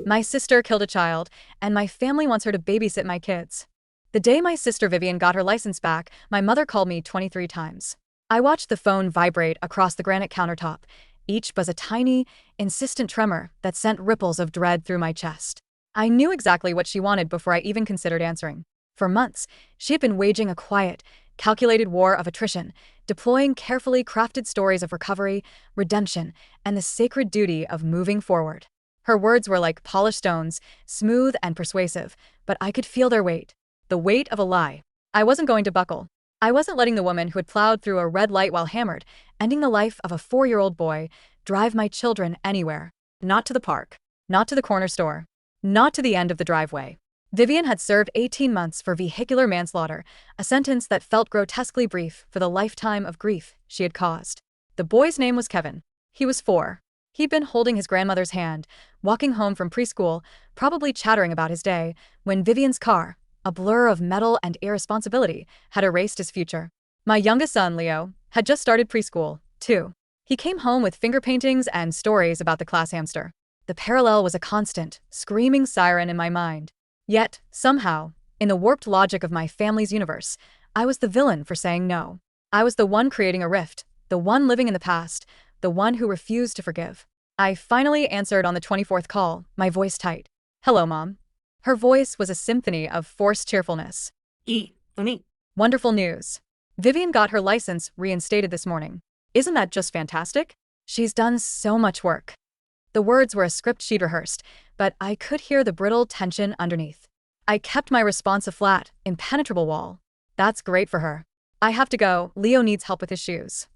My sister killed a child, and my family wants her to babysit my kids. The day my sister Vivian got her license back, my mother called me 23 times. I watched the phone vibrate across the granite countertop, each buzz a tiny, insistent tremor that sent ripples of dread through my chest. I knew exactly what she wanted before I even considered answering. For months, she had been waging a quiet, calculated war of attrition, deploying carefully crafted stories of recovery, redemption, and the sacred duty of moving forward. Her words were like polished stones, smooth and persuasive, but I could feel their weight. The weight of a lie. I wasn't going to buckle. I wasn't letting the woman who had plowed through a red light while hammered, ending the life of a 4-year-old boy, drive my children anywhere. Not to the park. Not to the corner store. Not to the end of the driveway. Vivian had served 18 months for vehicular manslaughter, a sentence that felt grotesquely brief for the lifetime of grief she had caused. The boy's name was Kevin. He was 4. He'd been holding his grandmother's hand, walking home from preschool, probably chattering about his day, when Vivian's car, a blur of metal and irresponsibility, had erased his future. My youngest son, Leo, had just started preschool, too. He came home with finger paintings and stories about the class hamster. The parallel was a constant, screaming siren in my mind. Yet, somehow, in the warped logic of my family's universe, I was the villain for saying no. I was the one creating a rift, the one living in the past, the one who refused to forgive. I finally answered on the 24th call, my voice tight. "Hello, Mom." Her voice was a symphony of forced cheerfulness. Funny. Wonderful news. Vivian got her license reinstated this morning. Isn't that just fantastic? She's done so much work. The words were a script she'd rehearsed, but I could hear the brittle tension underneath. I kept my response a flat, impenetrable wall. That's great for her. I have to go. Leo needs help with his shoes.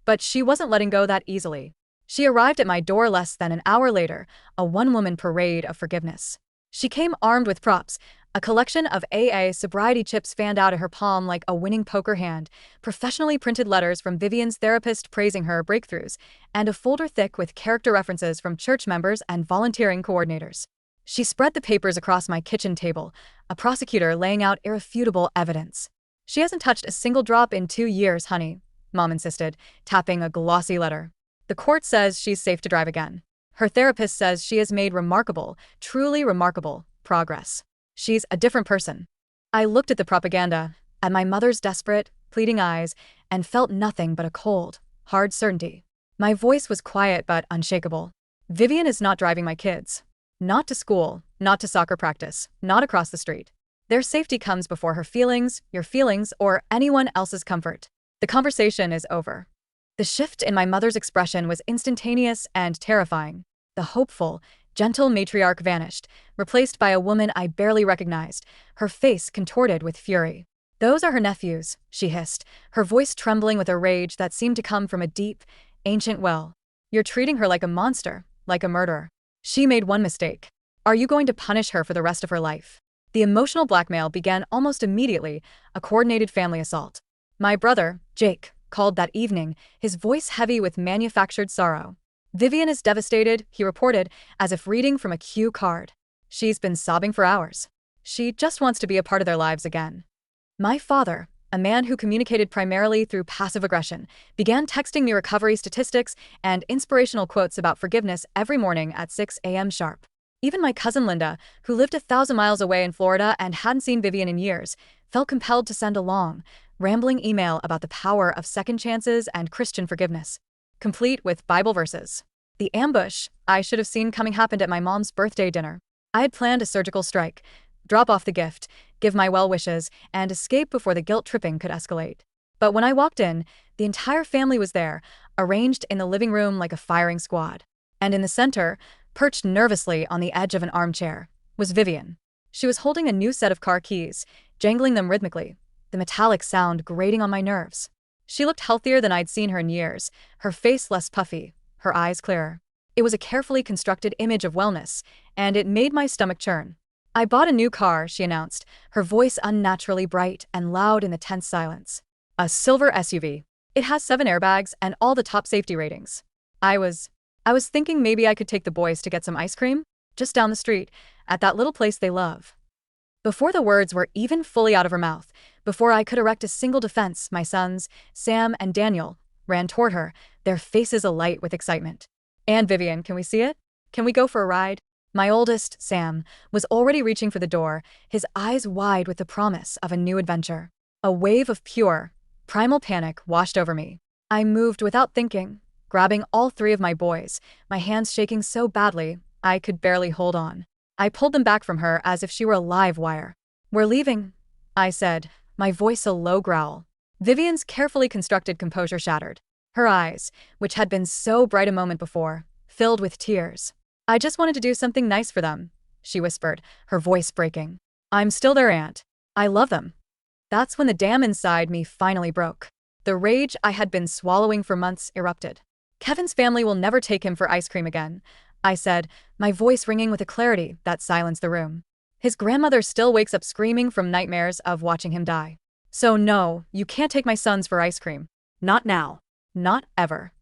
But she wasn't letting go that easily. She arrived at my door less than an hour later, a one-woman parade of forgiveness. She came armed with props, a collection of AA sobriety chips fanned out of her palm like a winning poker hand, professionally printed letters from Vivian's therapist praising her breakthroughs, and a folder thick with character references from church members and volunteering coordinators. She spread the papers across my kitchen table, a prosecutor laying out irrefutable evidence. "She hasn't touched a single drop in 2 years, honey," Mom insisted, tapping a glossy letter. "The court says she's safe to drive again. Her therapist says she has made remarkable, truly remarkable, progress. She's a different person." I looked at the propaganda, at my mother's desperate, pleading eyes, and felt nothing but a cold, hard certainty. My voice was quiet but unshakable. Vivian is not driving my kids. Not to school, not to soccer practice, not across the street. Their safety comes before her feelings, your feelings, or anyone else's comfort. The conversation is over. The shift in my mother's expression was instantaneous and terrifying. The hopeful, gentle matriarch vanished, replaced by a woman I barely recognized, her face contorted with fury. "Those are her nephews," she hissed, her voice trembling with a rage that seemed to come from a deep, ancient well. "You're treating her like a monster, like a murderer. She made one mistake. Are you going to punish her for the rest of her life?" The emotional blackmail began almost immediately, a coordinated family assault. My brother, Jake, called that evening, his voice heavy with manufactured sorrow. "Vivian is devastated," he reported, as if reading from a cue card. "She's been sobbing for hours. She just wants to be a part of their lives again." My father, a man who communicated primarily through passive aggression, began texting me recovery statistics and inspirational quotes about forgiveness every morning at 6 a.m. sharp. Even my cousin Linda, who lived 1,000 miles away in Florida and hadn't seen Vivian in years, felt compelled to send a long, rambling email about the power of second chances and Christian forgiveness, complete with Bible verses. The ambush I should have seen coming happened at my mom's birthday dinner. I had planned a surgical strike, drop off the gift, give my well wishes, and escape before the guilt-tripping could escalate. But when I walked in, the entire family was there, arranged in the living room like a firing squad. And in the center, perched nervously on the edge of an armchair, was Vivian. She was holding a new set of car keys, jangling them rhythmically, the metallic sound grating on my nerves. She looked healthier than I'd seen her in years, her face less puffy, her eyes clearer. It was a carefully constructed image of wellness, and it made my stomach churn. "I bought a new car," she announced, her voice unnaturally bright and loud in the tense silence. "A silver SUV. It has 7 airbags and all the top safety ratings." I was thinking maybe I could take the boys to get some ice cream, just down the street, at that little place they love. Before the words were even fully out of her mouth, before I could erect a single defense, my sons, Sam and Daniel, ran toward her, their faces alight with excitement. "And Vivian, can we see it? Can we go for a ride?" My oldest, Sam, was already reaching for the door, his eyes wide with the promise of a new adventure. A wave of pure, primal panic washed over me. I moved without thinking, grabbing all three of my boys, my hands shaking so badly I could barely hold on. I pulled them back from her as if she were a live wire. "We're leaving," I said, my voice a low growl. Vivian's carefully constructed composure shattered. Her eyes, which had been so bright a moment before, filled with tears. "I just wanted to do something nice for them," she whispered, her voice breaking. "I'm still their aunt. I love them." That's when the dam inside me finally broke. The rage I had been swallowing for months erupted. "Kevin's family will never take him for ice cream again," I said, my voice ringing with a clarity that silenced the room. "His grandmother still wakes up screaming from nightmares of watching him die. So no, you can't take my sons for ice cream. Not now. Not ever."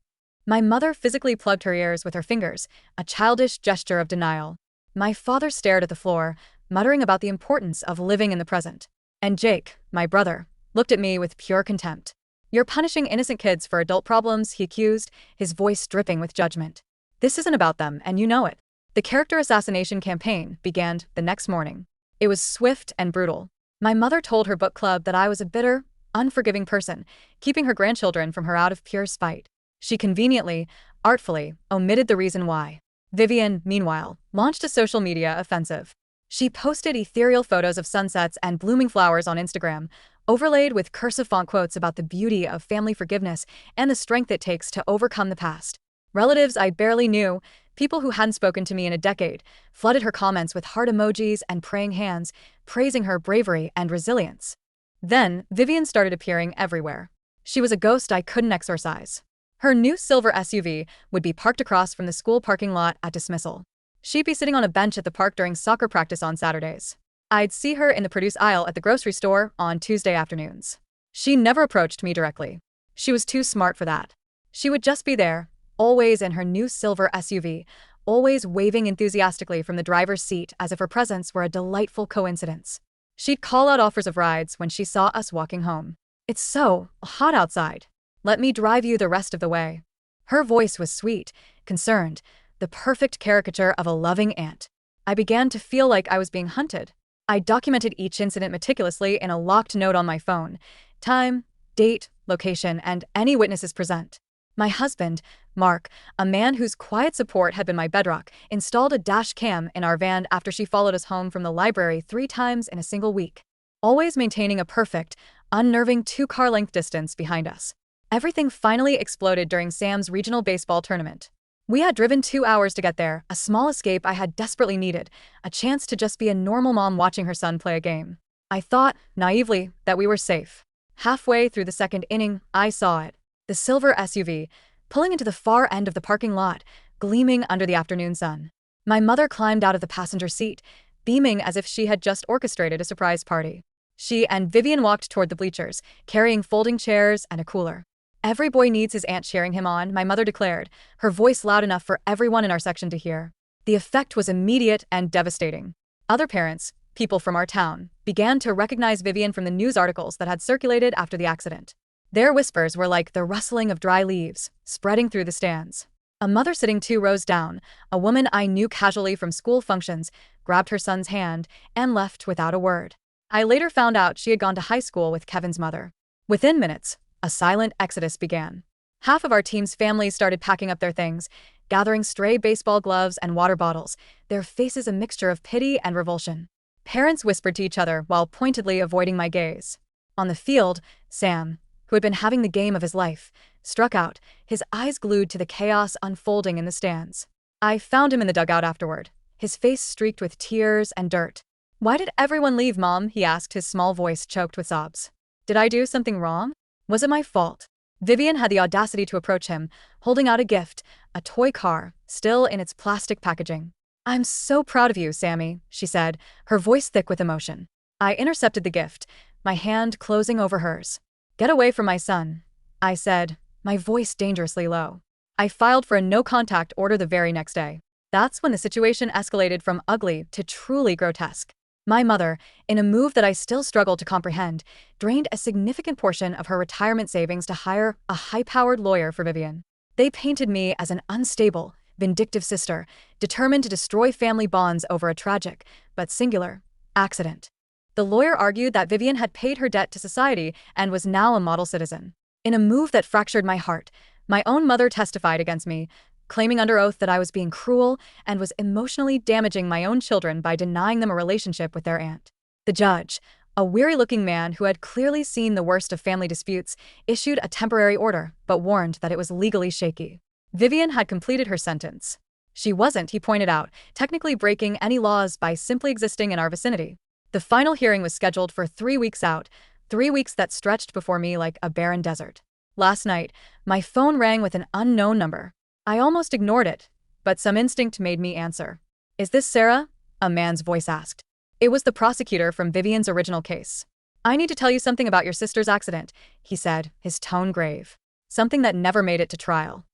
My mother physically plugged her ears with her fingers, a childish gesture of denial. My father stared at the floor, muttering about the importance of living in the present. And Jake, my brother, looked at me with pure contempt. "You're punishing innocent kids for adult problems," he accused, his voice dripping with judgment. "This isn't about them, and you know it." The character assassination campaign began the next morning. It was swift and brutal. My mother told her book club that I was a bitter, unforgiving person, keeping her grandchildren from her out of pure spite. She conveniently, artfully, omitted the reason why. Vivian, meanwhile, launched a social media offensive. She posted ethereal photos of sunsets and blooming flowers on Instagram, overlaid with cursive font quotes about the beauty of family forgiveness and the strength it takes to overcome the past. Relatives I barely knew, people who hadn't spoken to me in a decade, flooded her comments with heart emojis and praying hands, praising her bravery and resilience. Then, Vivian started appearing everywhere. She was a ghost I couldn't exorcise. Her new silver SUV would be parked across from the school parking lot at dismissal. She'd be sitting on a bench at the park during soccer practice on Saturdays. I'd see her in the produce aisle at the grocery store on Tuesday afternoons. She never approached me directly. She was too smart for that. She would just be there, always in her new silver SUV, always waving enthusiastically from the driver's seat as if her presence were a delightful coincidence. She'd call out offers of rides when she saw us walking home. "It's so hot outside. Let me drive you the rest of the way." Her voice was sweet, concerned, the perfect caricature of a loving aunt. I began to feel like I was being hunted. I documented each incident meticulously in a locked note on my phone: time, date, location, and any witnesses present. My husband, Mark, a man whose quiet support had been my bedrock, installed a dash cam in our van after she followed us home from the library 3 times in a single week, always maintaining a perfect, unnerving 2-car length distance behind us. Everything finally exploded during Sam's regional baseball tournament. We had driven 2 hours to get there, a small escape I had desperately needed, a chance to just be a normal mom watching her son play a game. I thought, naively, that we were safe. Halfway through the second inning, I saw it. The silver SUV, pulling into the far end of the parking lot, gleaming under the afternoon sun. My mother climbed out of the passenger seat, beaming as if she had just orchestrated a surprise party. She and Vivian walked toward the bleachers, carrying folding chairs and a cooler. "Every boy needs his aunt cheering him on," my mother declared, her voice loud enough for everyone in our section to hear. The effect was immediate and devastating. Other parents, people from our town, began to recognize Vivian from the news articles that had circulated after the accident. Their whispers were like the rustling of dry leaves, spreading through the stands. A mother sitting 2 rows down, a woman I knew casually from school functions, grabbed her son's hand and left without a word. I later found out she had gone to high school with Kevin's mother. Within minutes, a silent exodus began. Half of our team's families started packing up their things, gathering stray baseball gloves and water bottles, their faces a mixture of pity and revulsion. Parents whispered to each other while pointedly avoiding my gaze. On the field, Sam, who had been having the game of his life, struck out, his eyes glued to the chaos unfolding in the stands. I found him in the dugout afterward, his face streaked with tears and dirt. "Why did everyone leave, Mom?" he asked, his small voice choked with sobs. "Did I do something wrong? Was it my fault?" Vivian had the audacity to approach him, holding out a gift, a toy car, still in its plastic packaging. "I'm so proud of you, Sammy," she said, her voice thick with emotion. I intercepted the gift, my hand closing over hers. "Get away from my son," I said, my voice dangerously low. I filed for a no-contact order the very next day. That's when the situation escalated from ugly to truly grotesque. My mother, in a move that I still struggle to comprehend, drained a significant portion of her retirement savings to hire a high-powered lawyer for Vivian. They painted me as an unstable, vindictive sister, determined to destroy family bonds over a tragic, but singular, accident. The lawyer argued that Vivian had paid her debt to society and was now a model citizen. In a move that fractured my heart, my own mother testified against me, claiming under oath that I was being cruel and was emotionally damaging my own children by denying them a relationship with their aunt. The judge, a weary-looking man who had clearly seen the worst of family disputes, issued a temporary order, but warned that it was legally shaky. Vivian had completed her sentence. She wasn't, he pointed out, technically breaking any laws by simply existing in our vicinity. The final hearing was scheduled for 3 weeks out, 3 weeks that stretched before me like a barren desert. Last night, my phone rang with an unknown number. I almost ignored it, but some instinct made me answer. "Is this Sarah?" a man's voice asked. It was the prosecutor from Vivian's original case. "I need to tell you something about your sister's accident," he said, his tone grave. "Something that never made it to trial."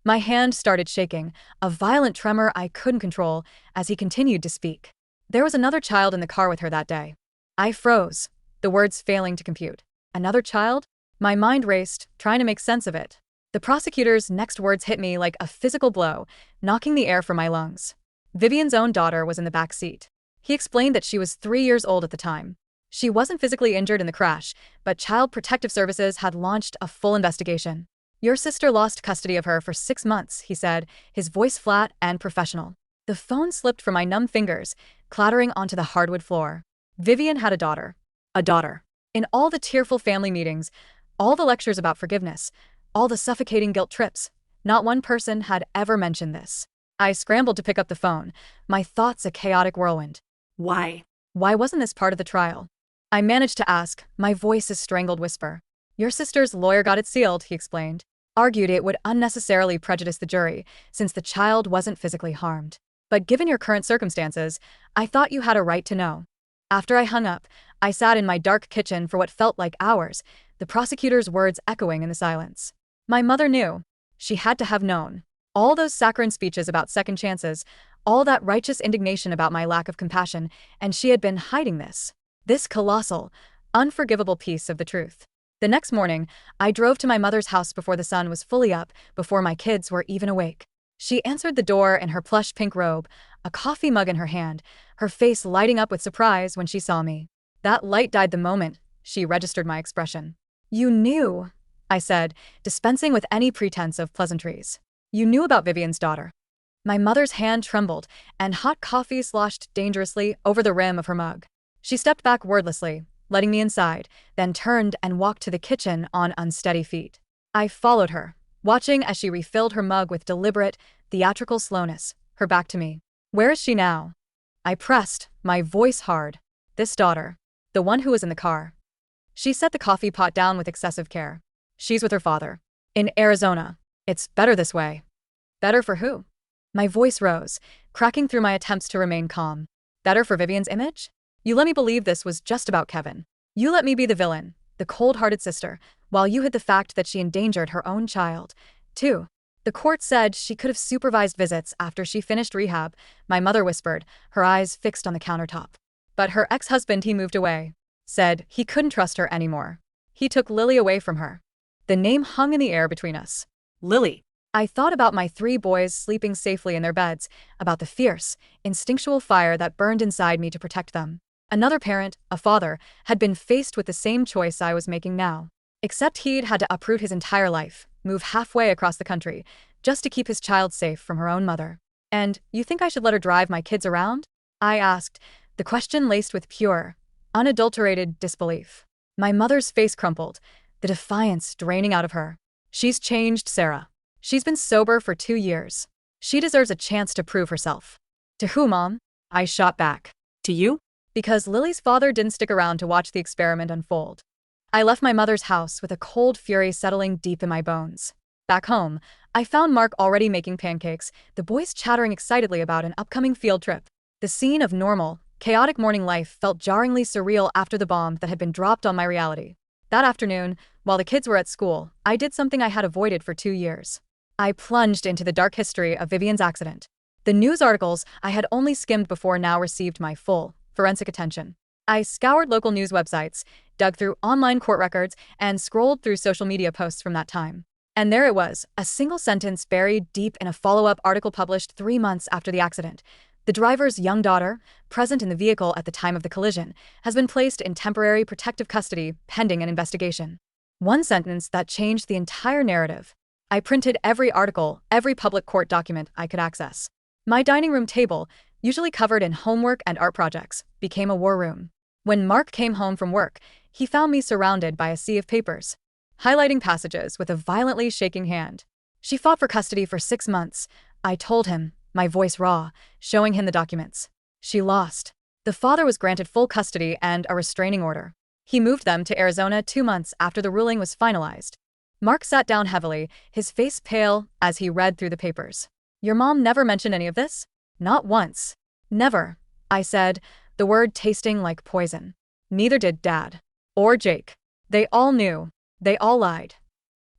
My hand started shaking, a violent tremor I couldn't control, as he continued to speak. "There was another child in the car with her that day." I froze, the words failing to compute. Another child? My mind raced, trying to make sense of it. The prosecutor's next words hit me like a physical blow, knocking the air from my lungs. Vivian's own daughter was in the back seat. He explained that she was 3 years old at the time. She wasn't physically injured in the crash, but Child Protective Services had launched a full investigation. "Your sister lost custody of her for 6 months," he said, his voice flat and professional. The phone slipped from my numb fingers, clattering onto the hardwood floor. Vivian had a daughter. A daughter. In all the tearful family meetings, all the lectures about forgiveness, all the suffocating guilt trips, not one person had ever mentioned this. I scrambled to pick up the phone, my thoughts a chaotic whirlwind. Why? Why wasn't this part of the trial? I managed to ask, my voice a strangled whisper. "Your sister's lawyer got it sealed," he explained. "Argued it would unnecessarily prejudice the jury, since the child wasn't physically harmed. But given your current circumstances, I thought you had a right to know." After I hung up, I sat in my dark kitchen for what felt like hours, the prosecutor's words echoing in the silence. My mother knew. She had to have known. All those saccharine speeches about second chances, all that righteous indignation about my lack of compassion, and she had been hiding this colossal, unforgivable piece of the truth. The next morning, I drove to my mother's house before the sun was fully up, before my kids were even awake. She answered the door in her plush pink robe, a coffee mug in her hand, her face lighting up with surprise when she saw me. That light died the moment she registered my expression. "You knew," I said, dispensing with any pretense of pleasantries. "You knew about Vivian's daughter." My mother's hand trembled, and hot coffee sloshed dangerously over the rim of her mug. She stepped back wordlessly, letting me inside, then turned and walked to the kitchen on unsteady feet. I followed her, watching as she refilled her mug with deliberate, theatrical slowness, her back to me. "Where is she now?" I pressed, my voice hard. "This daughter. The one who was in the car." She set the coffee pot down with excessive care. "She's with her father. In Arizona. It's better this way." "Better for who?" My voice rose, cracking through my attempts to remain calm. "Better for Vivian's image? You let me believe this was just about Kevin. You let me be the villain, the cold-hearted sister, while you hid the fact that she endangered her own child, too." The court said she could have supervised visits after she finished rehab, my mother whispered, her eyes fixed on the countertop. But her ex-husband, he moved away. Said he couldn't trust her anymore. He took Lily away from her. The name hung in the air between us. Lily. I thought about my 3 boys sleeping safely in their beds, about the fierce, instinctual fire that burned inside me to protect them. Another parent, a father, had been faced with the same choice I was making now. Except he'd had to uproot his entire life, move halfway across the country, just to keep his child safe from her own mother. "And you think I should let her drive my kids around?" I asked, the question laced with pure, unadulterated disbelief. My mother's face crumpled, the defiance draining out of her. "She's changed, Sarah. She's been sober for 2 years. She deserves a chance to prove herself." "To who, Mom?" I shot back. "To you?" Because Lily's father didn't stick around to watch the experiment unfold. I left my mother's house with a cold fury settling deep in my bones. Back home, I found Mark already making pancakes, the boys chattering excitedly about an upcoming field trip. The scene of normal, chaotic morning life felt jarringly surreal after the bomb that had been dropped on my reality. That afternoon, while the kids were at school, I did something I had avoided for 2 years. I plunged into the dark history of Vivian's accident. The news articles I had only skimmed before now received my full, forensic attention. I scoured local news websites, dug through online court records, and scrolled through social media posts from that time. And there it was, a single sentence buried deep in a follow-up article published 3 months after the accident. The driver's young daughter, present in the vehicle at the time of the collision, has been placed in temporary protective custody pending an investigation. One sentence that changed the entire narrative. I printed every article, every public court document I could access. My dining room table, usually covered in homework and art projects, became a war room. When Mark came home from work, he found me surrounded by a sea of papers, highlighting passages with a violently shaking hand. She fought for custody for 6 months, I told him, my voice raw, showing him the documents. She lost. The father was granted full custody and a restraining order. He moved them to Arizona 2 months after the ruling was finalized. Mark sat down heavily, his face pale, as he read through the papers. Your mom never mentioned any of this? Not once. Never, I said, the word tasting like poison. Neither did Dad. Or Jake. They all knew. They all lied.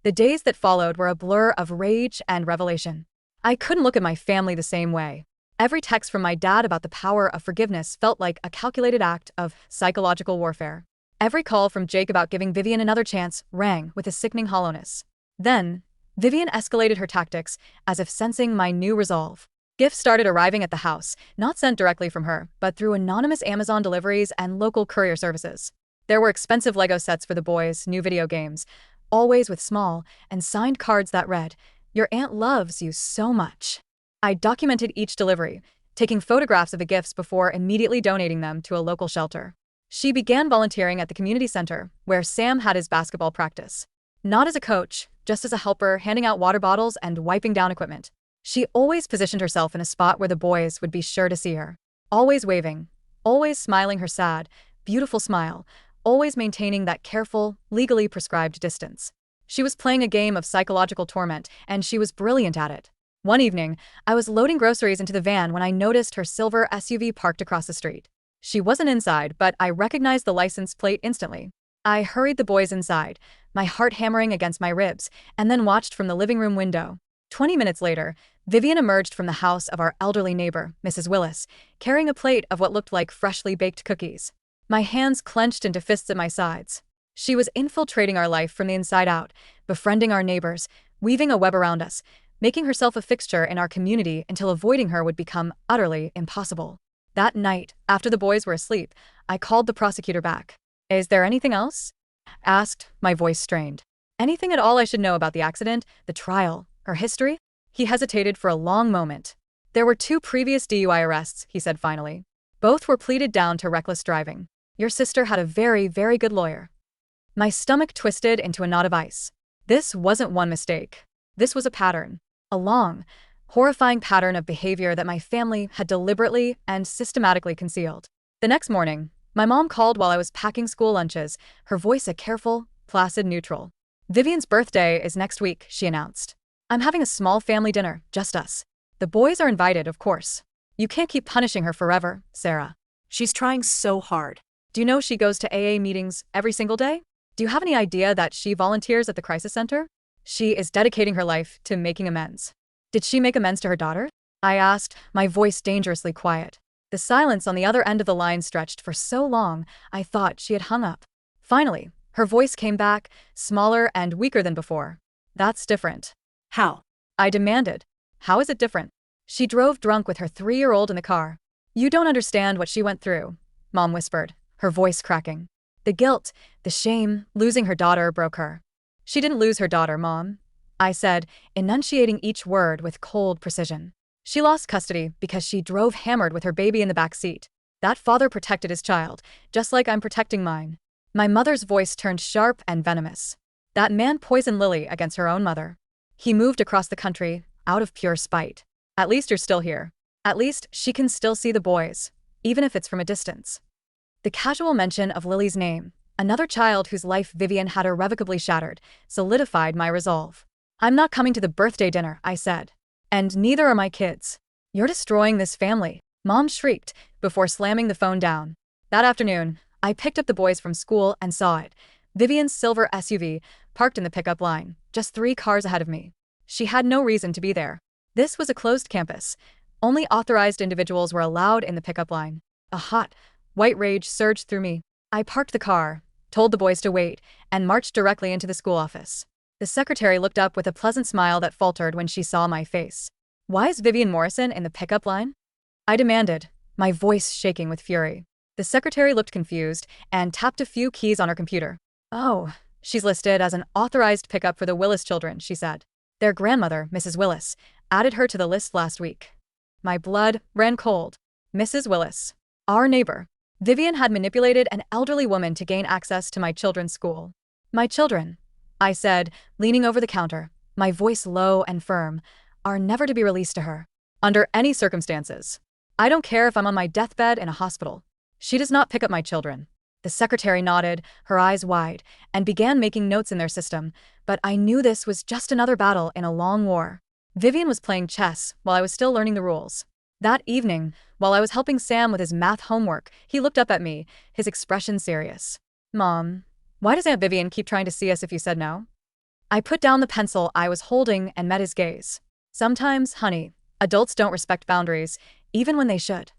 The days that followed were a blur of rage and revelation. I couldn't look at my family the same way. Every text from my dad about the power of forgiveness felt like a calculated act of psychological warfare. Every call from Jake about giving Vivian another chance rang with a sickening hollowness. Then, Vivian escalated her tactics, as if sensing my new resolve. Gifts started arriving at the house, not sent directly from her, but through anonymous Amazon deliveries and local courier services. There were expensive Lego sets for the boys, new video games, always with small and signed cards that read, "Your aunt loves you so much." I documented each delivery, taking photographs of the gifts before immediately donating them to a local shelter. She began volunteering at the community center, where Sam had his basketball practice. Not as a coach, just as a helper, handing out water bottles and wiping down equipment. She always positioned herself in a spot where the boys would be sure to see her. Always waving, always smiling her sad, beautiful smile, always maintaining that careful, legally prescribed distance. She was playing a game of psychological torment, and she was brilliant at it. One evening, I was loading groceries into the van when I noticed her silver SUV parked across the street. She wasn't inside, but I recognized the license plate instantly. I hurried the boys inside, my heart hammering against my ribs, and then watched from the living room window. 20 minutes later, Vivian emerged from the house of our elderly neighbor, Mrs. Willis, carrying a plate of what looked like freshly baked cookies. My hands clenched into fists at my sides. She was infiltrating our life from the inside out, befriending our neighbors, weaving a web around us, making herself a fixture in our community until avoiding her would become utterly impossible. That night, after the boys were asleep, I called the prosecutor back. "Is there anything else?" asked, my voice strained. "Anything at all I should know about the accident, the trial, her history?" He hesitated for a long moment. "There were 2 previous DUI arrests," he said finally. "Both were pleaded down to reckless driving. Your sister had a very, very good lawyer." My stomach twisted into a knot of ice. This wasn't one mistake. This was a pattern. A long, horrifying pattern of behavior that my family had deliberately and systematically concealed. The next morning, my mom called while I was packing school lunches, her voice a careful, placid neutral. "Vivian's birthday is next week," she announced. "I'm having a small family dinner, just us. The boys are invited, of course. You can't keep punishing her forever, Sarah. She's trying so hard. Do you know she goes to AA meetings every single day? Do you have any idea that she volunteers at the crisis center? She is dedicating her life to making amends." "Did she make amends to her daughter?" I asked, my voice dangerously quiet. The silence on the other end of the line stretched for so long, I thought she had hung up. Finally, her voice came back, smaller and weaker than before. "That's different." "How?" I demanded. "How is it different?" "She drove drunk with her 3-year-old in the car." "You don't understand what she went through," Mom whispered, her voice cracking. The guilt, the shame, losing her daughter broke her. "She didn't lose her daughter, Mom," I said, enunciating each word with cold precision. "She lost custody because she drove hammered with her baby in the back seat. That father protected his child, just like I'm protecting mine." My mother's voice turned sharp and venomous. "That man poisoned Lily against her own mother. He moved across the country, out of pure spite. At least you're still here. At least she can still see the boys, even if it's from a distance." The casual mention of Lily's name, another child whose life Vivian had irrevocably shattered, solidified my resolve. "I'm not coming to the birthday dinner," I said. "And neither are my kids. You're destroying this family," Mom shrieked, before slamming the phone down. That afternoon, I picked up the boys from school and saw it. Vivian's silver SUV, parked in the pickup line, just 3 cars ahead of me. She had no reason to be there. This was a closed campus. Only authorized individuals were allowed in the pickup line. A hot, white rage surged through me. I parked the car, told the boys to wait, and marched directly into the school office. The secretary looked up with a pleasant smile that faltered when she saw my face. Why is Vivian Morrison in the pickup line? I demanded, my voice shaking with fury. The secretary looked confused and tapped a few keys on her computer. Oh, she's listed as an authorized pickup for the Willis children, she said. Their grandmother, Mrs. Willis, added her to the list last week. My blood ran cold. Mrs. Willis, our neighbor. Vivian had manipulated an elderly woman to gain access to my children's school. My children, I said, leaning over the counter, my voice low and firm, are never to be released to her. Under any circumstances. I don't care if I'm on my deathbed in a hospital. She does not pick up my children. The secretary nodded, her eyes wide, and began making notes in their system, but I knew this was just another battle in a long war. Vivian was playing chess while I was still learning the rules. That evening, while I was helping Sam with his math homework, he looked up at me, his expression serious. Mom, why does Aunt Vivian keep trying to see us if you said no? I put down the pencil I was holding and met his gaze. Sometimes, honey, adults don't respect boundaries, even when they should.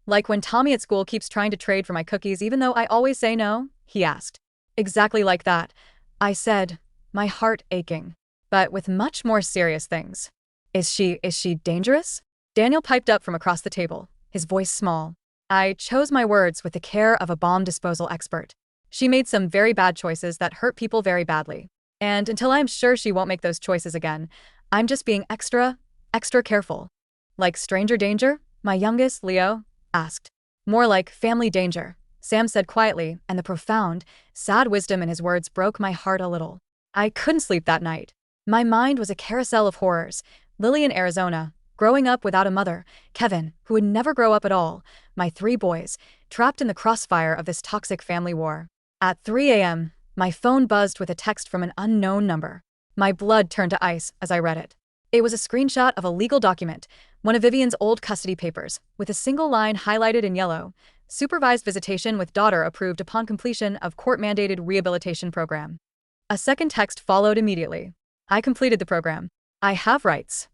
Like when Tommy at school keeps trying to trade for my cookies even though I always say no, he asked. Exactly like that, I said, my heart aching. But with much more serious things. Is she dangerous? Daniel piped up from across the table, his voice small. I chose my words with the care of a bomb disposal expert. She made some very bad choices that hurt people very badly. And until I'm sure she won't make those choices again, I'm just being extra careful. Like stranger danger? My youngest, Leo, asked. More like family danger, Sam said quietly, and the profound, sad wisdom in his words broke my heart a little. I couldn't sleep that night. My mind was a carousel of horrors. Lily in Arizona, growing up without a mother, Kevin, who would never grow up at all, my 3 boys, trapped in the crossfire of this toxic family war. At 3 a.m., my phone buzzed with a text from an unknown number. My blood turned to ice as I read it. It was a screenshot of a legal document, one of Vivian's old custody papers, with a single line highlighted in yellow. Supervised visitation with daughter approved upon completion of court-mandated rehabilitation program. A second text followed immediately. I completed the program. I have rights.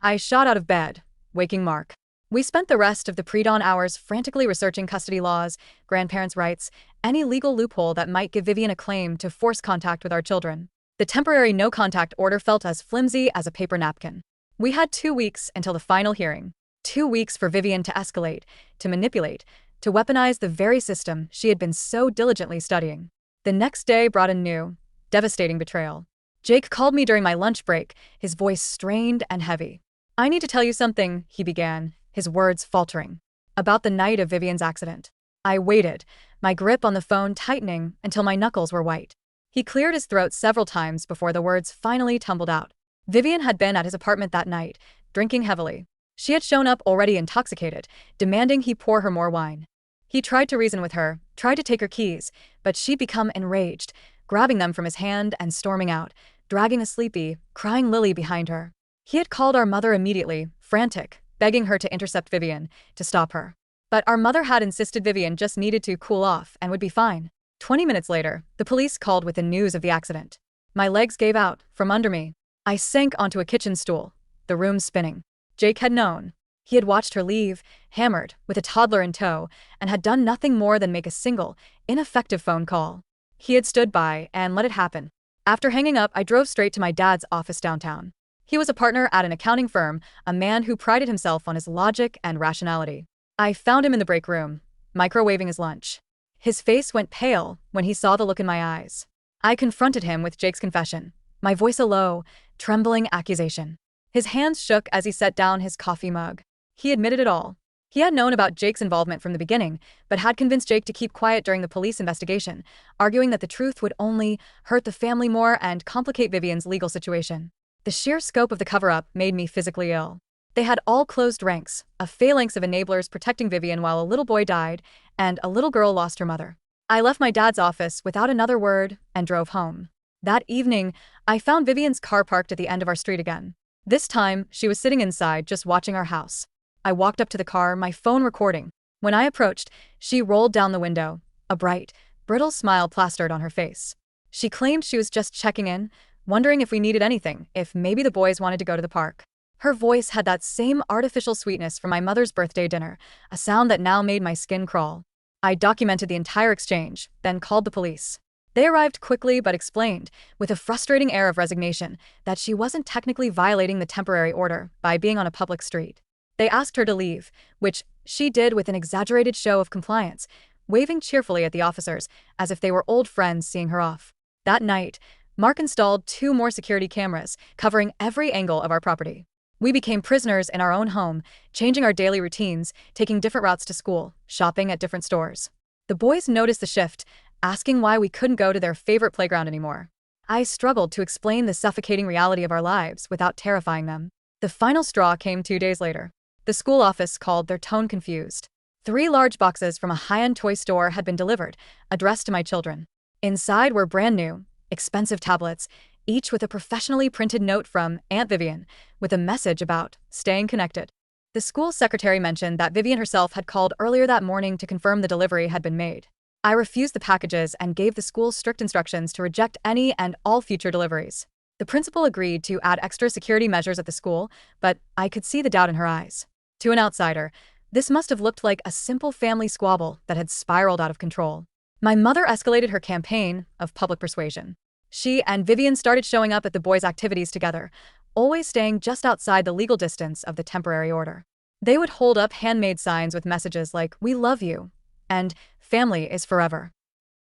I shot out of bed, waking Mark. We spent the rest of the pre-dawn hours frantically researching custody laws, grandparents' rights, any legal loophole that might give Vivian a claim to force contact with our children. The temporary no-contact order felt as flimsy as a paper napkin. We had 2 weeks until the final hearing. 2 weeks for Vivian to escalate, to manipulate, to weaponize the very system she had been so diligently studying. The next day brought a new, devastating betrayal. Jake called me during my lunch break, his voice strained and heavy. I need to tell you something, he began, his words faltering. About the night of Vivian's accident. I waited, my grip on the phone tightening until my knuckles were white. He cleared his throat several times before the words finally tumbled out. Vivian had been at his apartment that night, drinking heavily. She had shown up already intoxicated, demanding he pour her more wine. He tried to reason with her, tried to take her keys, but she'd become enraged, grabbing them from his hand and storming out, dragging a sleepy, crying Lily behind her. He had called our mother immediately, frantic, begging her to intercept Vivian, to stop her. But our mother had insisted Vivian just needed to cool off and would be fine. 20 minutes later, the police called with the news of the accident. My legs gave out from under me. I sank onto a kitchen stool, the room spinning. Jake had known. He had watched her leave, hammered, with a toddler in tow, and had done nothing more than make a single, ineffective phone call. He had stood by and let it happen. After hanging up, I drove straight to my dad's office downtown. He was a partner at an accounting firm, a man who prided himself on his logic and rationality. I found him in the break room, microwaving his lunch. His face went pale when he saw the look in my eyes. I confronted him with Jake's confession, my voice a low, trembling accusation. His hands shook as he set down his coffee mug. He admitted it all. He had known about Jake's involvement from the beginning, but had convinced Jake to keep quiet during the police investigation, arguing that the truth would only hurt the family more and complicate Vivian's legal situation. The sheer scope of the cover-up made me physically ill. They had all closed ranks, a phalanx of enablers protecting Vivian while a little boy died and a little girl lost her mother. I left my dad's office without another word and drove home. That evening, I found Vivian's car parked at the end of our street again. This time, she was sitting inside just watching our house. I walked up to the car, my phone recording. When I approached, she rolled down the window, a bright, brittle smile plastered on her face. She claimed she was just checking in, wondering if we needed anything, if maybe the boys wanted to go to the park. Her voice had that same artificial sweetness from my mother's birthday dinner, a sound that now made my skin crawl. I documented the entire exchange, then called the police. They arrived quickly but explained, with a frustrating air of resignation, that she wasn't technically violating the temporary order by being on a public street. They asked her to leave, which she did with an exaggerated show of compliance, waving cheerfully at the officers as if they were old friends seeing her off. That night, Mark installed 2 more security cameras, covering every angle of our property. We became prisoners in our own home, changing our daily routines, taking different routes to school, shopping at different stores. The boys noticed the shift, asking why we couldn't go to their favorite playground anymore. I struggled to explain the suffocating reality of our lives without terrifying them. The final straw came 2 days later. The school office called, their tone confused. 3 large boxes from a high-end toy store had been delivered, addressed to my children. Inside were brand new, expensive tablets, each with a professionally printed note from Aunt Vivian, with a message about staying connected. The school secretary mentioned that Vivian herself had called earlier that morning to confirm the delivery had been made. I refused the packages and gave the school strict instructions to reject any and all future deliveries. The principal agreed to add extra security measures at the school, but I could see the doubt in her eyes. To an outsider, this must have looked like a simple family squabble that had spiraled out of control. My mother escalated her campaign of public persuasion. She and Vivian started showing up at the boys' activities together, always staying just outside the legal distance of the temporary order. They would hold up handmade signs with messages like, "We love you," and "Family is forever."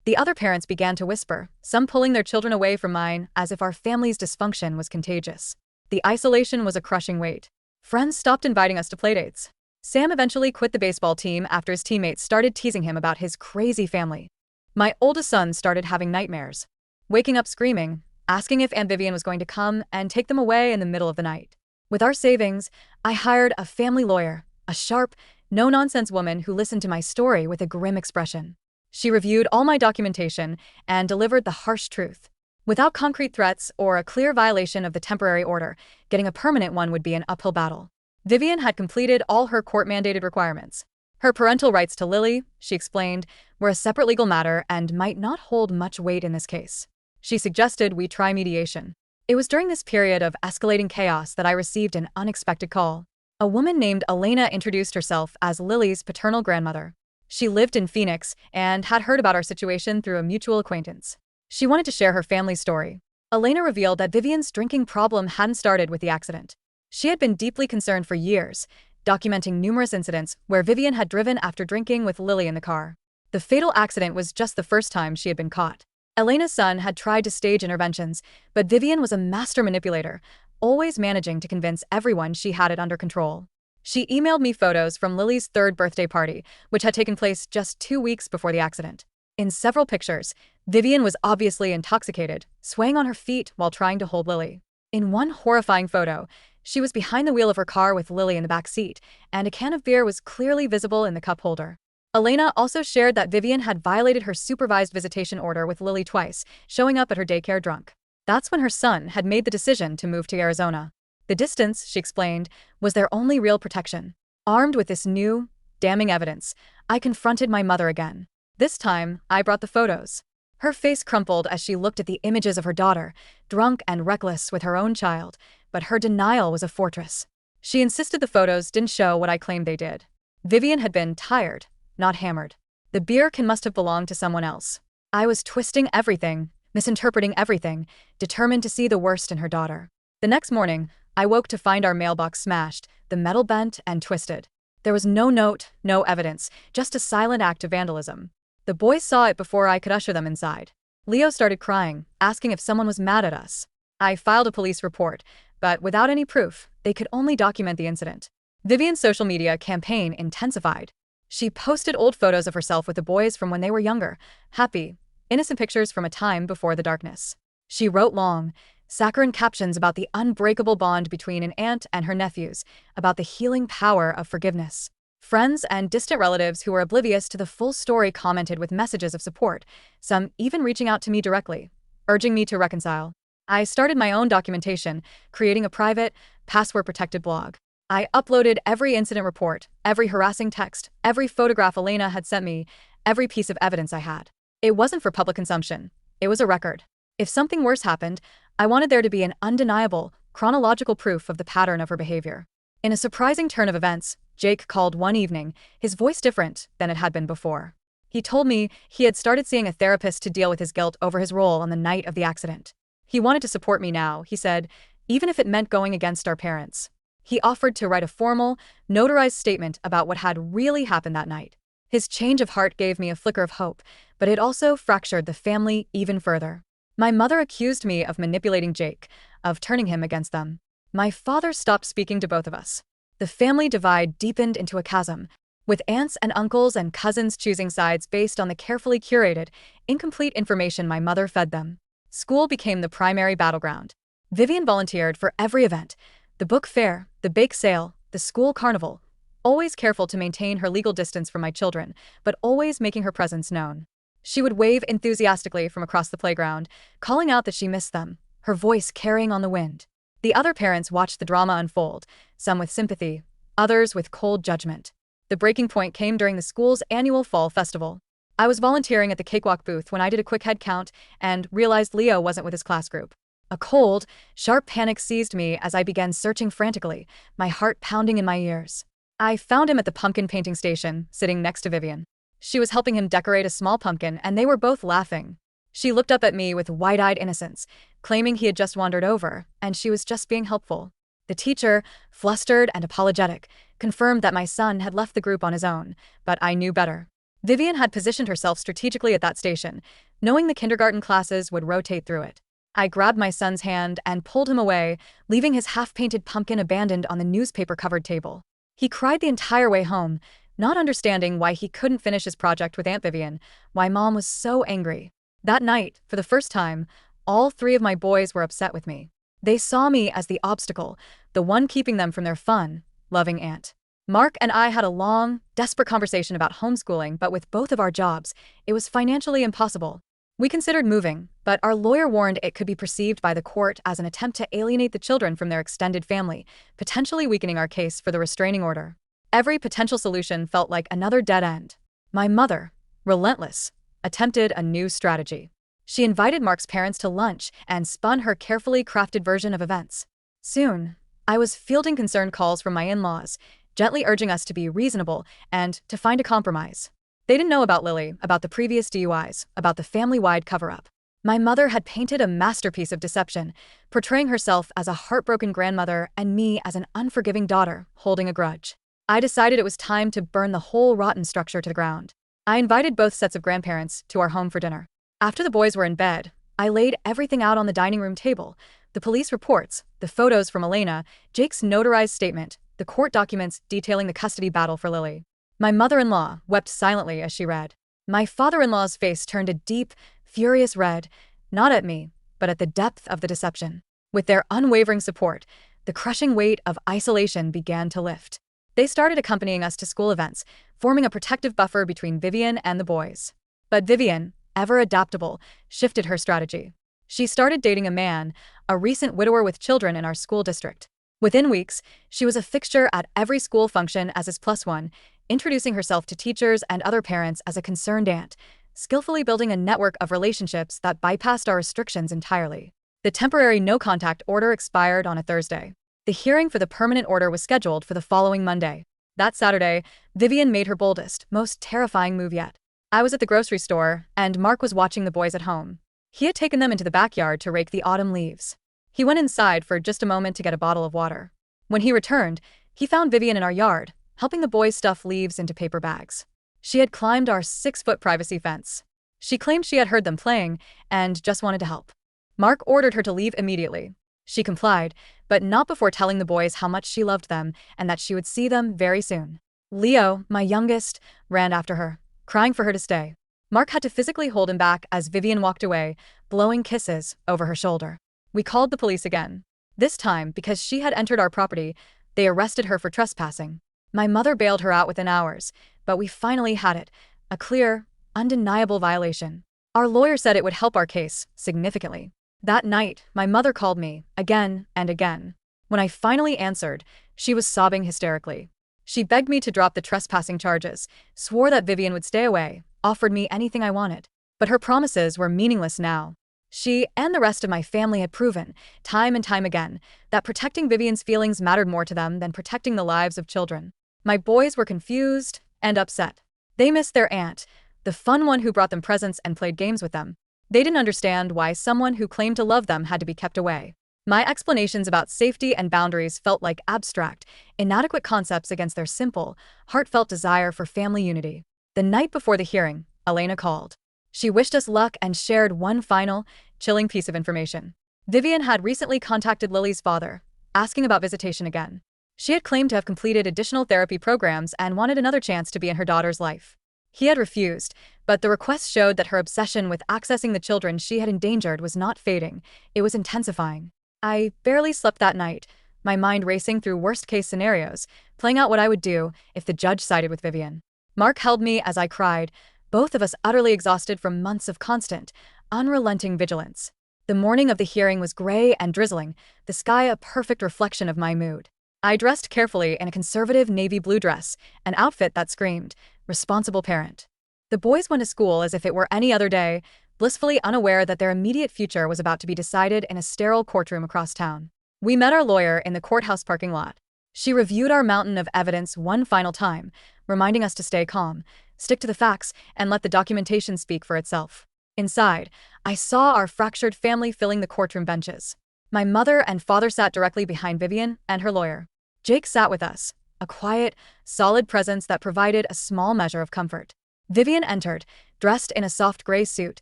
The other parents began to whisper, some pulling their children away from mine as if our family's dysfunction was contagious. The isolation was a crushing weight. Friends stopped inviting us to playdates. Sam eventually quit the baseball team after his teammates started teasing him about his crazy family. My oldest son started having nightmares, waking up screaming, asking if Aunt Vivian was going to come and take them away in the middle of the night. With our savings, I hired a family lawyer, a sharp, no-nonsense woman who listened to my story with a grim expression. She reviewed all my documentation and delivered the harsh truth. Without concrete threats or a clear violation of the temporary order, getting a permanent one would be an uphill battle. Vivian had completed all her court-mandated requirements. Her parental rights to Lily, she explained, were a separate legal matter and might not hold much weight in this case. She suggested we try mediation. It was during this period of escalating chaos that I received an unexpected call. A woman named Elena introduced herself as Lily's paternal grandmother. She lived in Phoenix and had heard about our situation through a mutual acquaintance. She wanted to share her family's story. Elena revealed that Vivian's drinking problem hadn't started with the accident. She had been deeply concerned for years, documenting numerous incidents where Vivian had driven after drinking with Lily in the car. The fatal accident was just the first time she had been caught. Elena's son had tried to stage interventions, but Vivian was a master manipulator, always managing to convince everyone she had it under control. She emailed me photos from Lily's 3rd birthday party, which had taken place just 2 weeks before the accident. In several pictures, Vivian was obviously intoxicated, swaying on her feet while trying to hold Lily. In one horrifying photo, she was behind the wheel of her car with Lily in the back seat, and a can of beer was clearly visible in the cup holder. Elena also shared that Vivian had violated her supervised visitation order with Lily twice, showing up at her daycare drunk. That's when her son had made the decision to move to Arizona. The distance, she explained, was their only real protection. Armed with this new, damning evidence, I confronted my mother again. This time, I brought the photos. Her face crumpled as she looked at the images of her daughter, drunk and reckless with her own child, but her denial was a fortress. She insisted the photos didn't show what I claimed they did. Vivian had been tired, not hammered. The beer can must have belonged to someone else. I was twisting everything, misinterpreting everything, determined to see the worst in her daughter. The next morning, I woke to find our mailbox smashed, the metal bent and twisted. There was no note, no evidence, just a silent act of vandalism. The boys saw it before I could usher them inside. Leo started crying, asking if someone was mad at us. I filed a police report, but without any proof, they could only document the incident. Vivian's social media campaign intensified. She posted old photos of herself with the boys from when they were younger, happy, innocent pictures from a time before the darkness. She wrote long, saccharine captions about the unbreakable bond between an aunt and her nephews, about the healing power of forgiveness. Friends and distant relatives who were oblivious to the full story commented with messages of support, some even reaching out to me directly, urging me to reconcile. I started my own documentation, creating a private, password-protected blog. I uploaded every incident report, every harassing text, every photograph Elena had sent me, every piece of evidence I had. It wasn't for public consumption. It was a record. If something worse happened, I wanted there to be an undeniable, chronological proof of the pattern of her behavior. In a surprising turn of events, Jake called one evening, his voice different than it had been before. He told me he had started seeing a therapist to deal with his guilt over his role on the night of the accident. He wanted to support me now, he said, even if it meant going against our parents. He offered to write a formal, notarized statement about what had really happened that night. His change of heart gave me a flicker of hope, but it also fractured the family even further. My mother accused me of manipulating Jake, of turning him against them. My father stopped speaking to both of us. The family divide deepened into a chasm, with aunts and uncles and cousins choosing sides based on the carefully curated, incomplete information my mother fed them. School became the primary battleground. Vivian volunteered for every event: the book fair, the bake sale, the school carnival, always careful to maintain her legal distance from my children, but always making her presence known. She would wave enthusiastically from across the playground, calling out that she missed them, her voice carrying on the wind. The other parents watched the drama unfold, some with sympathy, others with cold judgment. The breaking point came during the school's annual fall festival. I was volunteering at the cakewalk booth when I did a quick head count and realized Leo wasn't with his class group. A cold, sharp panic seized me as I began searching frantically, my heart pounding in my ears. I found him at the pumpkin painting station, sitting next to Vivian. She was helping him decorate a small pumpkin, and they were both laughing. She looked up at me with wide-eyed innocence, claiming he had just wandered over, and she was just being helpful. The teacher, flustered and apologetic, confirmed that my son had left the group on his own, but I knew better. Vivian had positioned herself strategically at that station, knowing the kindergarten classes would rotate through it. I grabbed my son's hand and pulled him away, leaving his half-painted pumpkin abandoned on the newspaper-covered table. He cried the entire way home, not understanding why he couldn't finish his project with Aunt Vivian, why Mom was so angry. That night, for the first time, all three of my boys were upset with me. They saw me as the obstacle, the one keeping them from their fun, loving aunt. Mark and I had a long, desperate conversation about homeschooling, but with both of our jobs, it was financially impossible. We considered moving, but our lawyer warned it could be perceived by the court as an attempt to alienate the children from their extended family, potentially weakening our case for the restraining order. Every potential solution felt like another dead end. My mother, relentless, attempted a new strategy. She invited Mark's parents to lunch and spun her carefully crafted version of events. Soon, I was fielding concerned calls from my in-laws, gently urging us to be reasonable and to find a compromise. They didn't know about Lily, about the previous DUIs, about the family-wide cover-up. My mother had painted a masterpiece of deception, portraying herself as a heartbroken grandmother and me as an unforgiving daughter, holding a grudge. I decided it was time to burn the whole rotten structure to the ground. I invited both sets of grandparents to our home for dinner. After the boys were in bed, I laid everything out on the dining room table: the police reports, the photos from Elena, Jake's notarized statement, the court documents detailing the custody battle for Lily. My mother-in-law wept silently as she read. My father-in-law's face turned a deep, furious red, not at me, but at the depth of the deception. With their unwavering support, the crushing weight of isolation began to lift. They started accompanying us to school events, forming a protective buffer between Vivian and the boys. But Vivian, ever adaptable, shifted her strategy. She started dating a man, a recent widower with children in our school district. Within weeks, she was a fixture at every school function as his plus one, introducing herself to teachers and other parents as a concerned aunt, skillfully building a network of relationships that bypassed our restrictions entirely. The temporary no-contact order expired on a Thursday. The hearing for the permanent order was scheduled for the following Monday. That Saturday, Vivian made her boldest, most terrifying move yet. I was at the grocery store, and Mark was watching the boys at home. He had taken them into the backyard to rake the autumn leaves. He went inside for just a moment to get a bottle of water. When he returned, he found Vivian in our yard, helping the boys stuff leaves into paper bags. She had climbed our 6-foot privacy fence. She claimed she had heard them playing and just wanted to help. Mark ordered her to leave immediately. She complied, but not before telling the boys how much she loved them and that she would see them very soon. Leo, my youngest, ran after her, crying for her to stay. Mark had to physically hold him back as Vivian walked away, blowing kisses over her shoulder. We called the police again. This time, because she had entered our property, they arrested her for trespassing. My mother bailed her out within hours, but we finally had it, a clear, undeniable violation. Our lawyer said it would help our case significantly. That night, my mother called me, again and again. When I finally answered, she was sobbing hysterically. She begged me to drop the trespassing charges, swore that Vivian would stay away, offered me anything I wanted. But her promises were meaningless now. She and the rest of my family had proven, time and time again, that protecting Vivian's feelings mattered more to them than protecting the lives of children. My boys were confused and upset. They missed their aunt, the fun one who brought them presents and played games with them. They didn't understand why someone who claimed to love them had to be kept away. My explanations about safety and boundaries felt like abstract, inadequate concepts against their simple, heartfelt desire for family unity. The night before the hearing, Elena called. She wished us luck and shared one final, chilling piece of information. Vivian had recently contacted Lily's father, asking about visitation again. She had claimed to have completed additional therapy programs and wanted another chance to be in her daughter's life. He had refused, but the request showed that her obsession with accessing the children she had endangered was not fading, it was intensifying. I barely slept that night, my mind racing through worst-case scenarios, playing out what I would do if the judge sided with Vivian. Mark held me as I cried, both of us utterly exhausted from months of constant, unrelenting vigilance. The morning of the hearing was gray and drizzling, the sky a perfect reflection of my mood. I dressed carefully in a conservative navy blue dress, an outfit that screamed, responsible parent. The boys went to school as if it were any other day, blissfully unaware that their immediate future was about to be decided in a sterile courtroom across town. We met our lawyer in the courthouse parking lot. She reviewed our mountain of evidence one final time, reminding us to stay calm, stick to the facts, and let the documentation speak for itself. Inside, I saw our fractured family filling the courtroom benches. My mother and father sat directly behind Vivian and her lawyer. Jake sat with us, a quiet, solid presence that provided a small measure of comfort. Vivian entered, dressed in a soft gray suit,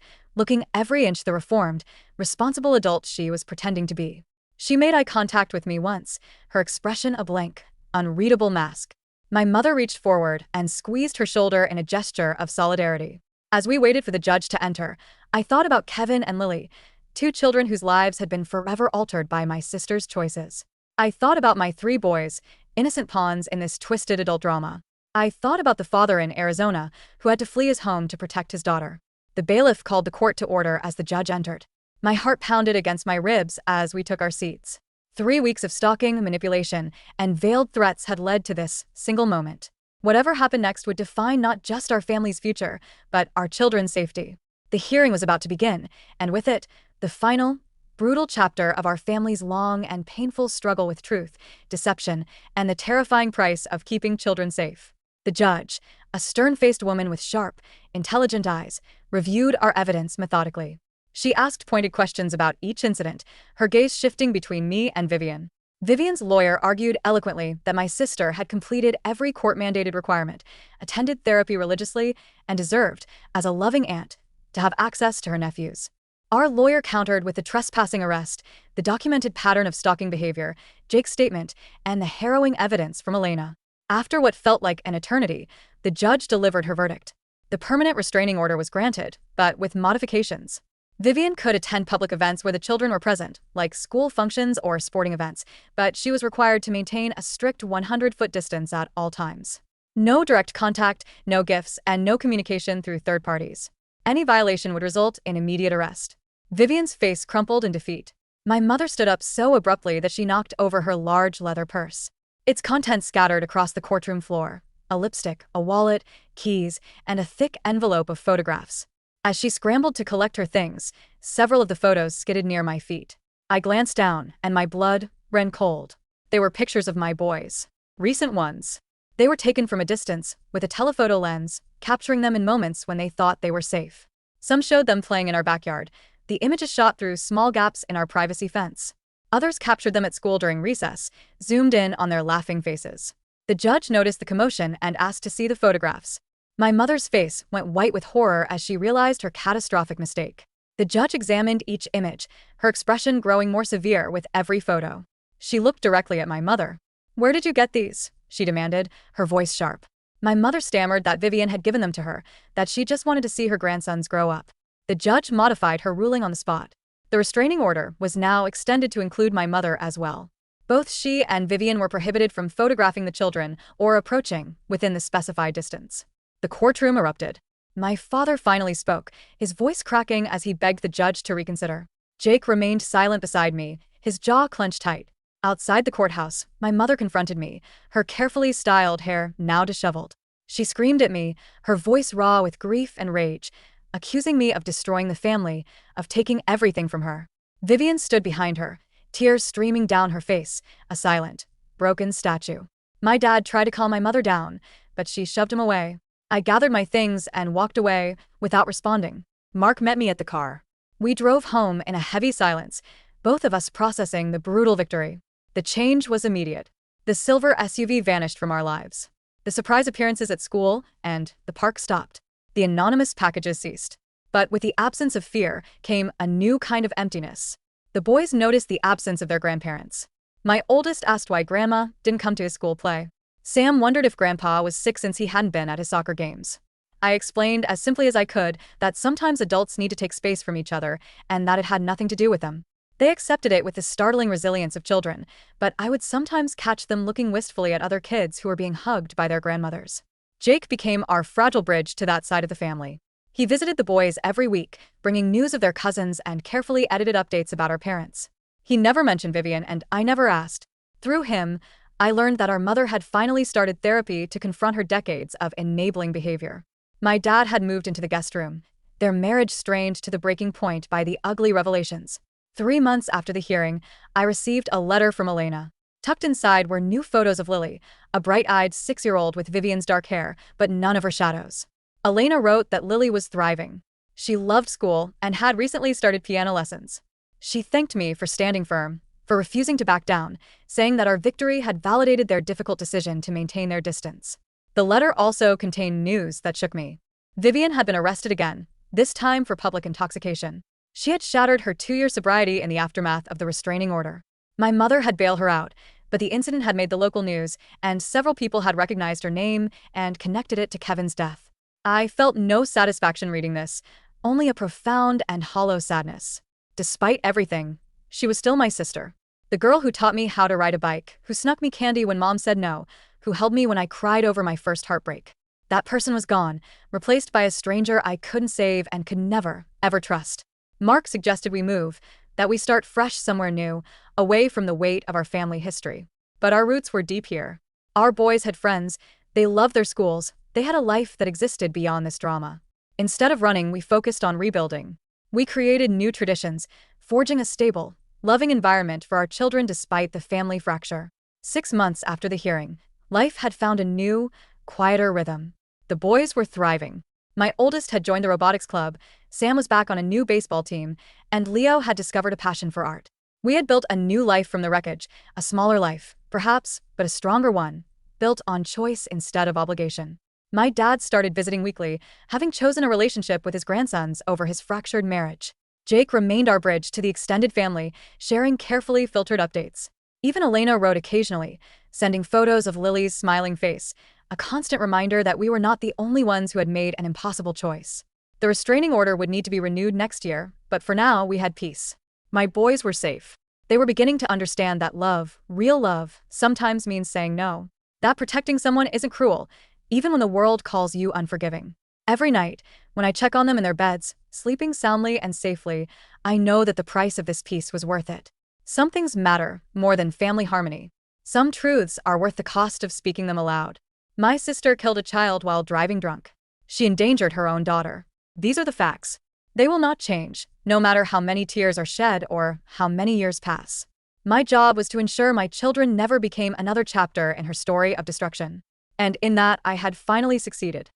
looking every inch the reformed, responsible adult she was pretending to be. She made eye contact with me once, her expression a blank, unreadable mask. My mother reached forward and squeezed her shoulder in a gesture of solidarity. As we waited for the judge to enter, I thought about Kevin and Lily, two children whose lives had been forever altered by my sister's choices. I thought about my three boys, innocent pawns in this twisted adult drama. I thought about the father in Arizona who had to flee his home to protect his daughter. The bailiff called the court to order as the judge entered. My heart pounded against my ribs as we took our seats. 3 weeks of stalking, manipulation, and veiled threats had led to this single moment. Whatever happened next would define not just our family's future, but our children's safety. The hearing was about to begin, and with it, the final, brutal chapter of our family's long and painful struggle with truth, deception, and the terrifying price of keeping children safe. The judge, a stern-faced woman with sharp, intelligent eyes, reviewed our evidence methodically. She asked pointed questions about each incident, her gaze shifting between me and Vivian. Vivian's lawyer argued eloquently that my sister had completed every court-mandated requirement, attended therapy religiously, and deserved, as a loving aunt, to have access to her nephews. Our lawyer countered with the trespassing arrest, the documented pattern of stalking behavior, Jake's statement, and the harrowing evidence from Elena. After what felt like an eternity, the judge delivered her verdict. The permanent restraining order was granted, but with modifications. Vivian could attend public events where the children were present, like school functions or sporting events, but she was required to maintain a strict 100-foot distance at all times. No direct contact, no gifts, and no communication through third parties. Any violation would result in immediate arrest. Vivian's face crumpled in defeat. My mother stood up so abruptly that she knocked over her large leather purse. Its contents scattered across the courtroom floor. A lipstick, a wallet, keys, and a thick envelope of photographs. As she scrambled to collect her things, several of the photos skidded near my feet. I glanced down, and my blood ran cold. They were pictures of my boys. Recent ones. They were taken from a distance, with a telephoto lens, capturing them in moments when they thought they were safe. Some showed them playing in our backyard, the images shot through small gaps in our privacy fence. Others captured them at school during recess, zoomed in on their laughing faces. The judge noticed the commotion and asked to see the photographs. My mother's face went white with horror as she realized her catastrophic mistake. The judge examined each image, her expression growing more severe with every photo. She looked directly at my mother. "Where did you get these?" she demanded, her voice sharp. My mother stammered that Vivian had given them to her, that she just wanted to see her grandsons grow up. The judge modified her ruling on the spot. The restraining order was now extended to include my mother as well. Both she and Vivian were prohibited from photographing the children or approaching within the specified distance. The courtroom erupted. My father finally spoke, his voice cracking as he begged the judge to reconsider. Jake remained silent beside me, his jaw clenched tight. Outside the courthouse, my mother confronted me, her carefully styled hair now disheveled. She screamed at me, her voice raw with grief and rage, accusing me of destroying the family, of taking everything from her. Vivian stood behind her, tears streaming down her face, a silent, broken statue. My dad tried to calm my mother down, but she shoved him away. I gathered my things and walked away without responding. Mark met me at the car. We drove home in a heavy silence, both of us processing the brutal victory. The change was immediate. The silver SUV vanished from our lives. The surprise appearances at school and the park stopped. The anonymous packages ceased. But with the absence of fear came a new kind of emptiness. The boys noticed the absence of their grandparents. My oldest asked why Grandma didn't come to his school play. Sam wondered if Grandpa was sick since he hadn't been at his soccer games. I explained as simply as I could that sometimes adults need to take space from each other and that it had nothing to do with them. They accepted it with the startling resilience of children, but I would sometimes catch them looking wistfully at other kids who were being hugged by their grandmothers. Jake became our fragile bridge to that side of the family. He visited the boys every week, bringing news of their cousins and carefully edited updates about our parents. He never mentioned Vivian, and I never asked. Through him, I learned that our mother had finally started therapy to confront her decades of enabling behavior. My dad had moved into the guest room, their marriage strained to the breaking point by the ugly revelations. 3 months after the hearing, I received a letter from Elena. Tucked inside were new photos of Lily, a bright-eyed 6-year-old with Vivian's dark hair, but none of her shadows. Elena wrote that Lily was thriving. She loved school and had recently started piano lessons. She thanked me for standing firm, for refusing to back down, saying that our victory had validated their difficult decision to maintain their distance. The letter also contained news that shook me. Vivian had been arrested again, this time for public intoxication. She had shattered her 2-year sobriety in the aftermath of the restraining order. My mother had bailed her out, but the incident had made the local news, and several people had recognized her name and connected it to Kevin's death. I felt no satisfaction reading this, only a profound and hollow sadness. Despite everything, she was still my sister. The girl who taught me how to ride a bike, who snuck me candy when mom said no, who held me when I cried over my first heartbreak. That person was gone, replaced by a stranger I couldn't save and could never, ever trust. Mark suggested we move, that we start fresh somewhere new, away from the weight of our family history. But our roots were deep here. Our boys had friends, they loved their schools, they had a life that existed beyond this drama. Instead of running, we focused on rebuilding. We created new traditions, forging a stable, loving environment for our children despite the family fracture. 6 months after the hearing, life had found a new, quieter rhythm. The boys were thriving. My oldest had joined the robotics club, Sam was back on a new baseball team, and Leo had discovered a passion for art. We had built a new life from the wreckage, a smaller life, perhaps, but a stronger one, built on choice instead of obligation. My dad started visiting weekly, having chosen a relationship with his grandsons over his fractured marriage. Jake remained our bridge to the extended family, sharing carefully filtered updates. Even Elena wrote occasionally, sending photos of Lily's smiling face, a constant reminder that we were not the only ones who had made an impossible choice. The restraining order would need to be renewed next year, but for now we had peace. My boys were safe. They were beginning to understand that love, real love, sometimes means saying no. That protecting someone isn't cruel, even when the world calls you unforgiving. Every night, when I check on them in their beds, sleeping soundly and safely, I know that the price of this peace was worth it. Some things matter more than family harmony. Some truths are worth the cost of speaking them aloud. My sister killed a child while driving drunk. She endangered her own daughter. These are the facts. They will not change, no matter how many tears are shed or how many years pass. My job was to ensure my children never became another chapter in her story of destruction. And in that, I had finally succeeded.